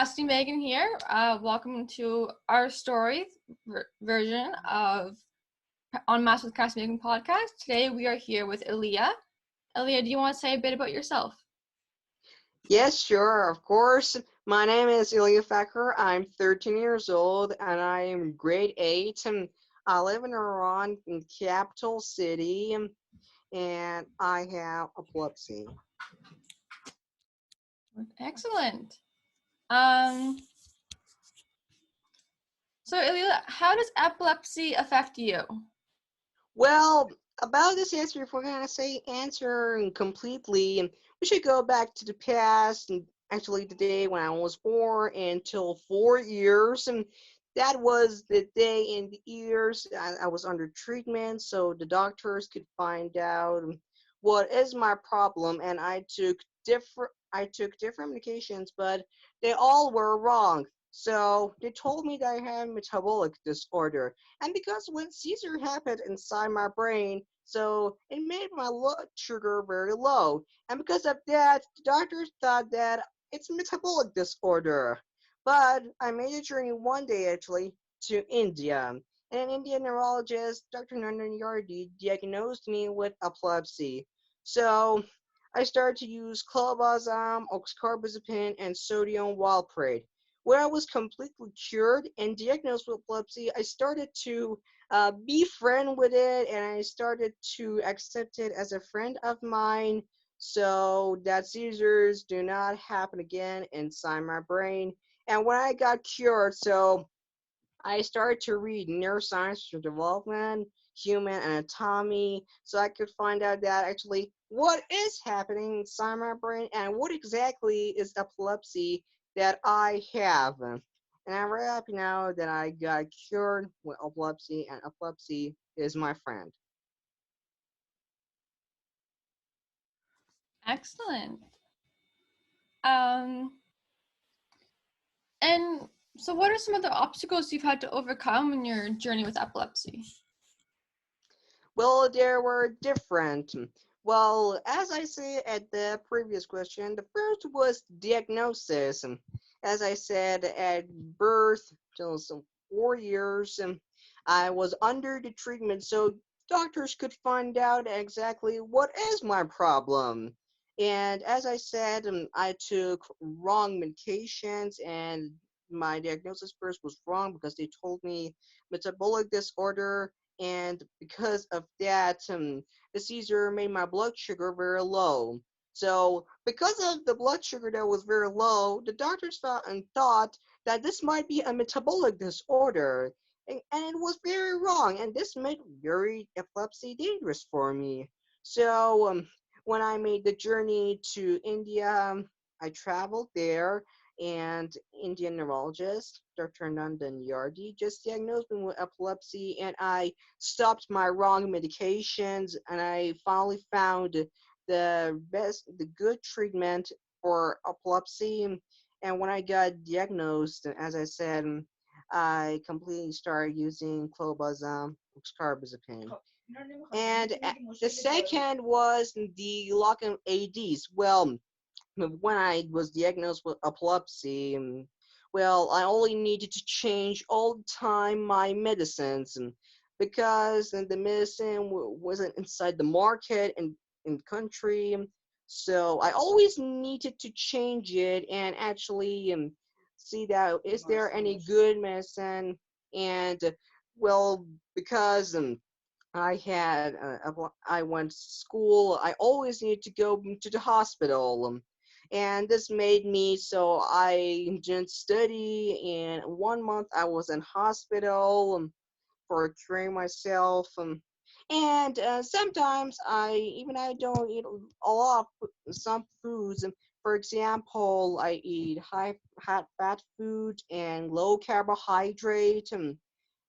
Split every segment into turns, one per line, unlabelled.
Cassidy Megan here. Welcome to our story version of Unmasked with Cassidy Megan podcast. Today we are here with Iliya. Iliya, do you want to say a bit about yourself?
Yes, sure, of course. My name is Iliya Fakour. I'm 13 years old and I am grade 8. And I live in Iran, in capital city, and I have epilepsy.
Excellent. So Iliya, how does epilepsy affect you?
Well, about this answer, if we're going to say answer completely, we should go back to the past, and actually the day when I was born until 4 years. And that was the day in the years I was under treatment, so the doctors could find out what is my problem. And I took different medications, but they all were wrong. So they told me that I had metabolic disorder. And because when seizure happened inside my brain, so it made my blood sugar very low. And because of that, the doctors thought that it's metabolic disorder. But I made a journey one day actually to India. And an Indian neurologist, Dr. Nandan Yardi, diagnosed me with epilepsy. So I started to use clobazam, oxcarbazepine, and sodium valproate. When I was completely cured and diagnosed with epilepsy, I started to be friend with it, and I started to accept it as a friend of mine, so that seizures do not happen again inside my brain. And when I got cured, so I started to read neuroscience for development, human anatomy, so I could find out that actually what is happening inside my brain and what exactly is epilepsy that I have. And I'm very happy now that I got cured with epilepsy, and epilepsy is my friend.
Excellent. Um, and so what are some of the obstacles you've had to overcome in your journey with epilepsy?
Well, there were different. Well, as I said at the previous question, the first was diagnosis. As I said, at birth, till some 4 years, I was under the treatment, so doctors could find out exactly what is my problem. And as I said, I took wrong medications, and my diagnosis first was wrong because they told me metabolic disorder, and because of that, the seizure made my blood sugar very low. So, because of the blood sugar that was very low, the doctors thought that this might be a metabolic disorder, and it was very wrong, and this made very epilepsy dangerous for me. So, when I made the journey to India, I traveled there, and Indian neurologist, Dr. Nandan Yardi, just diagnosed me with epilepsy, and I stopped my wrong medications, and I finally found the good treatment for epilepsy. And when I got diagnosed, as I said, I completely started using clobazam, carbazepine. And the second was the Lockham ADs. Well, when I was diagnosed with epilepsy, well, I only needed to change all the time my medicines, because the medicine wasn't inside the market in the country. So I always needed to change it and actually see that is there any good medicine. And well, because I went to school. I always needed to go to the hospital, and this made me so I didn't study. And 1 month I was in hospital for curing myself. And sometimes I don't eat a lot of some foods. For example, I eat high fat food and low carbohydrate.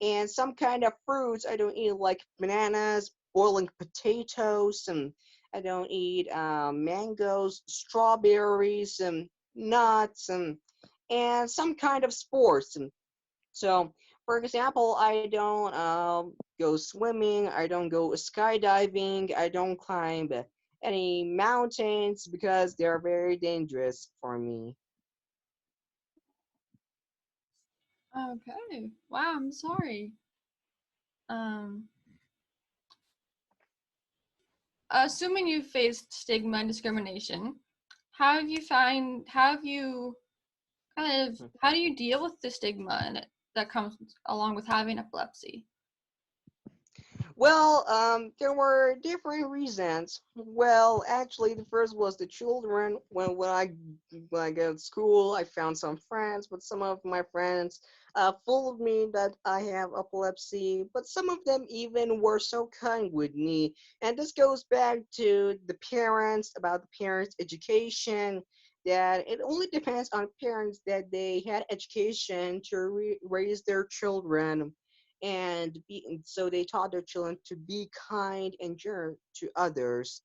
And some kind of fruits. I don't eat like bananas, boiling potatoes, and I don't eat mangoes, strawberries, and nuts, and some kind of sports. And so, for example, I don't go swimming, I don't go skydiving, I don't climb any mountains because they're very dangerous for me.
Okay. Wow, I'm sorry. Um, assuming you faced stigma and discrimination, how have you kind of, how do you deal with the stigma and that comes along with having epilepsy?
Well, there were different reasons. Well, actually, the first was the children. When I go to school, I found some friends, but some of my friends fooled me that I have epilepsy. But some of them even were so kind with me, and this goes back to the parents about the parents' education. That it only depends on parents that they had education to raise their children and so they taught their children to be kind and generous to others.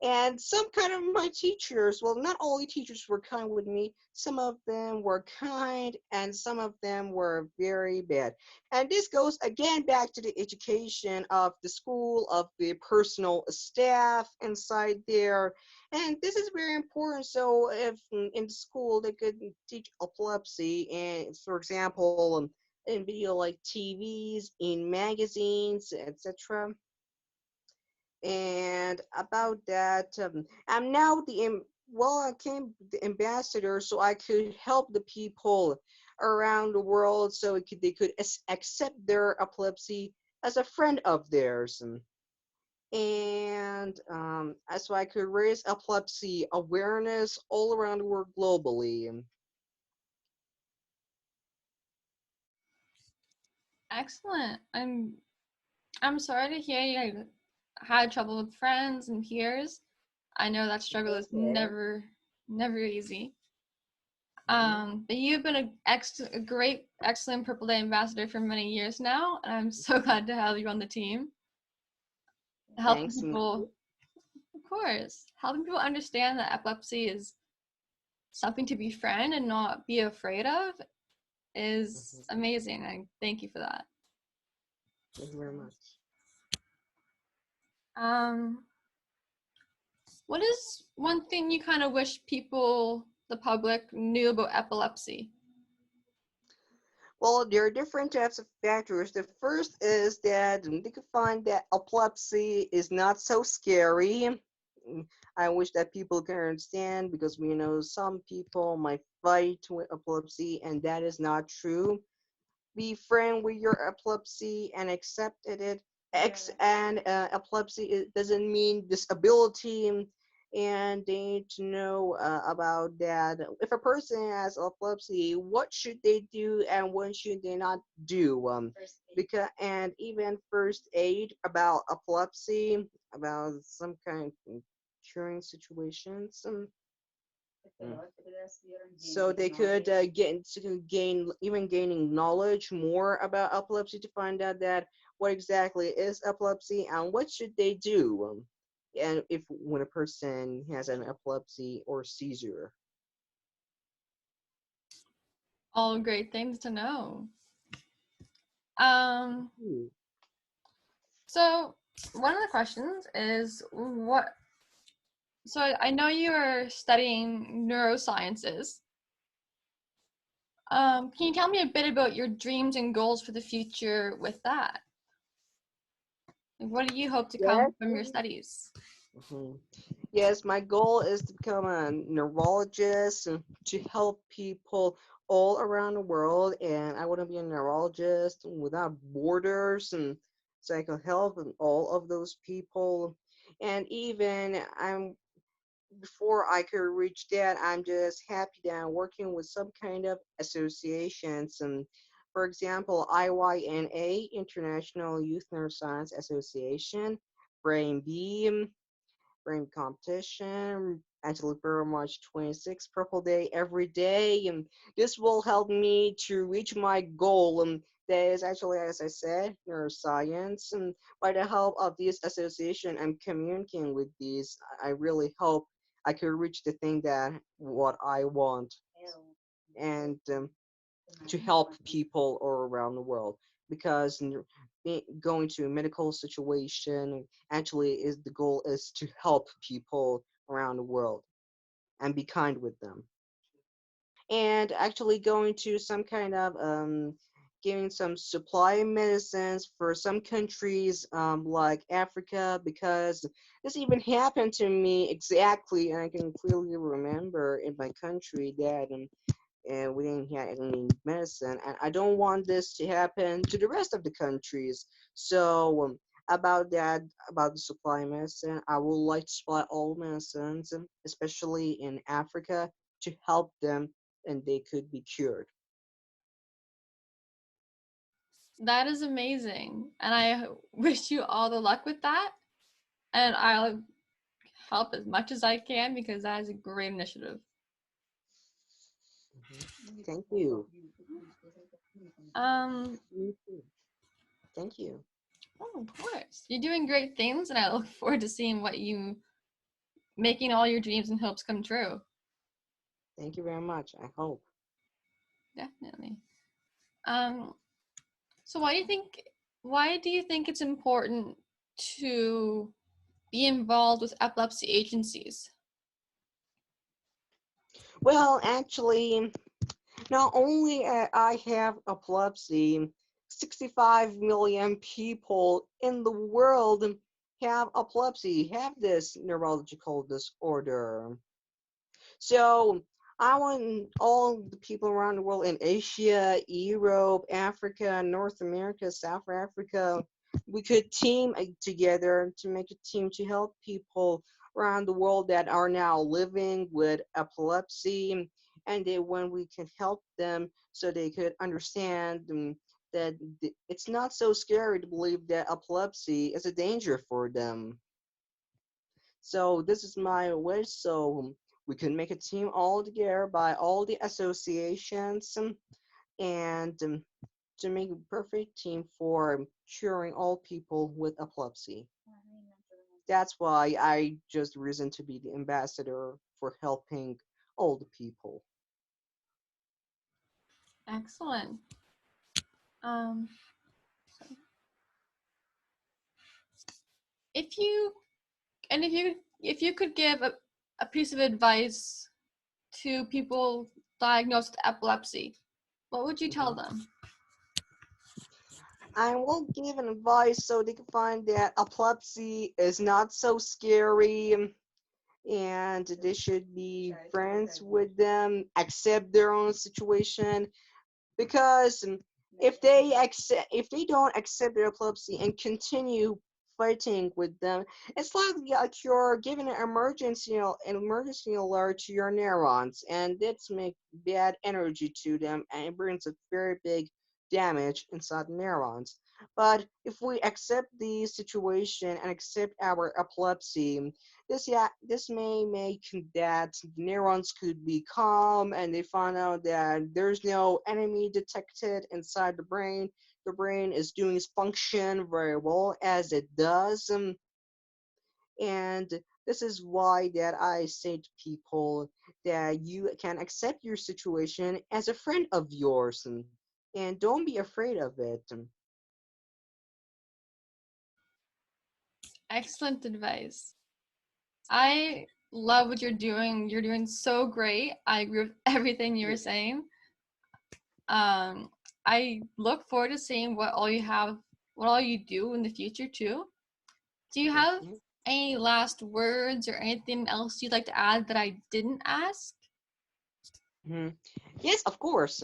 And some kind of my teachers, well, not all the teachers were kind with me. Some of them were kind, and some of them were very bad. And this goes again back to the education of the school, of the personal staff inside there. And this is very important. So, if in the school they could teach epilepsy, and for example, in video like TVs, in magazines, etc. And about that, I'm now I came the ambassador so I could help the people around the world so they could accept their epilepsy as a friend of theirs. And so I could raise epilepsy awareness all around the world globally.
Excellent. I'm sorry to hear you had trouble with friends and peers. I know that struggle is
Okay.
never easy.
Mhm.
But you've been a great, excellent Purple Day ambassador for many years now, and I'm so glad to have you on the team, helping
Thanks.
people. Of course, helping people understand that epilepsy is something to befriend and not be afraid of is
Mhm.
amazing. I thank you for that.
Thank you very much.
Um, what is one thing you kind of wish people, the public, knew about epilepsy?
Well, there are different types of factors. The first is that they could find that epilepsy is not so scary. I wish that people can understand because we know some people might fight with epilepsy, and that is not true. Be friend with your epilepsy and accept it. Epilepsy doesn't mean disability, and they need to know about that. If a person has epilepsy, what should they do and what should they not do? Because and even first aid about epilepsy, about some kind of curing situations. Mm. So they could gain even gaining knowledge more about epilepsy to find out that what exactly is epilepsy and what should they do, and if when a person has an epilepsy or seizure.
All great things to know. Um,
Ooh.
so one of the questions is what so I know you're studying neurosciences. Can you tell me a bit about your dreams and goals for the future with that? Like, what do you hope to
Yes.
come from your studies?
Mhm. Yes, my goal is to become a neurologist to help people all around the world, and I want to be a neurologist without borders, and so I can help all of those people. And even I'm before I could reach that, I'm just happy that I'm working with some kind of associations. And for example, IYNA, International Youth Neuroscience Association, Brain Beam, Brain Competition, Angela March 26, Purple Day every day. And this will help me to reach my goal. And that is actually, as I said, neuroscience. And by the help of this association, I'm communicating with these. I really hope I could reach the thing that what I want and to help people all around the world because going to a medical situation actually is the goal is to help people around the world and be kind with them. and actually going to some kind of giving some supply medicines for some countries like Africa, because this even happened to me exactly, and I can clearly remember in my country that and we didn't have any medicine, and I don't want this to happen to the rest of the countries. So about that, about the supply medicine, I would like to supply all medicines, especially in Africa, to help them and they could be cured.
That is amazing. And I wish you all the luck with that. And I'll help as much as I can because that is a great initiative.
Thank you.
Um,
You too. Thank you.
oh, of course. You're doing great things, and I look forward to seeing what you making all your dreams and hopes come true.
Thank you very much. I hope.
Definitely. Um, so why do you think it's important to be involved with epilepsy agencies?
Well, actually, not only I have epilepsy, 65 million people in the world have epilepsy, have this neurological disorder. So I want all the people around the world in Asia, Europe, Africa, North America, South Africa, we could team together to make a team to help people around the world that are now living with epilepsy, and they, when we can help them so they could understand that it's not so scary to believe that epilepsy is a danger for them. So this is my wish. So we can make a team all together by all the associations, and to make a perfect team for curing all people with epilepsy. That's why I just risen to be the ambassador for helping all the people.
Excellent. Um, if you if you could give a piece of advice to people diagnosed with epilepsy, what would you tell
Mhm.
them?
I will give an advice so they can find that epilepsy is not so scary, and they should be friends with them, accept their own situation, because if they don't accept their epilepsy and continue fighting with them, it's like you're giving an emergency alert to your neurons, and that's make bad energy to them, and it brings a very big damage inside the neurons. But if we accept the situation and accept our epilepsy, this may make that neurons could be calm, and they find out that there's no enemy detected inside the brain. The brain is doing its function very well as it does, and this is why that I say to people that you can accept your situation as a friend of yours, and don't be afraid of it.
Excellent advice. I love what you're doing. You're doing so great. I agree with everything you were saying. Um, I look forward to seeing what all you do in the future too. Do you
Thank
have
you.
any last words or anything else you'd like to add that I didn't ask?
Mhm. Yes, of course.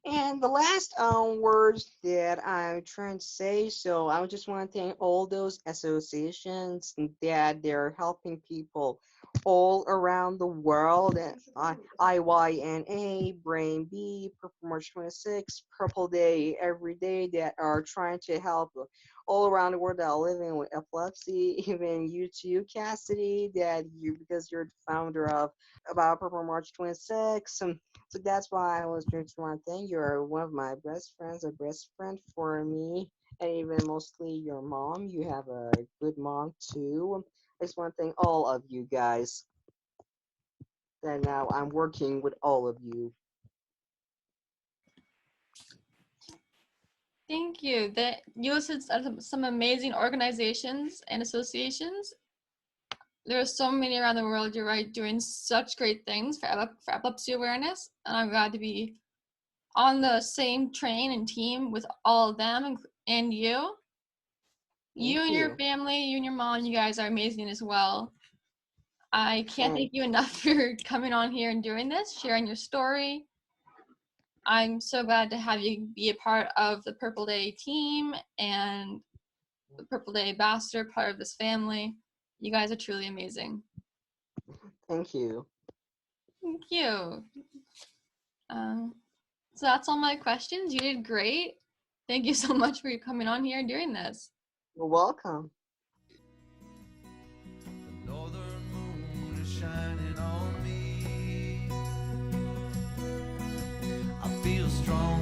And the last words that I'm trying to say, so I just want to thank all those associations that they're helping people all around the world. And IYNA, Brain B, Purple March 26, Purple Day every day, that are trying to help all around the world that are living with epilepsy. Even you too, Cassidy, that you, because you're the founder of about Purple March 26. So that's why I was just want to thank you. Are one of my best friends, a best friend for me, and even mostly your mom. You have a good mom too. I just want to thank all of you guys. And now I'm working with all of you.
Thank you. That you listed some amazing organizations and associations. There are so many around the world, you're right, doing such great things for epilepsy awareness, and I'm glad to be on the same train and team with all of them and you. You
Thank
and your
you.
family, you and your mom, you guys are amazing as well. I can't thank you
Thanks.
enough for coming on here and doing this, sharing your story. I'm so glad to have you be a part of the Purple Day team and the Purple Day ambassador, part of this family. You guys are truly amazing.
Thank you.
Thank you. So that's all my questions. You did great. Thank you so much for coming on here and doing this.
You're welcome.
The northern moon is shining on me. I feel strong.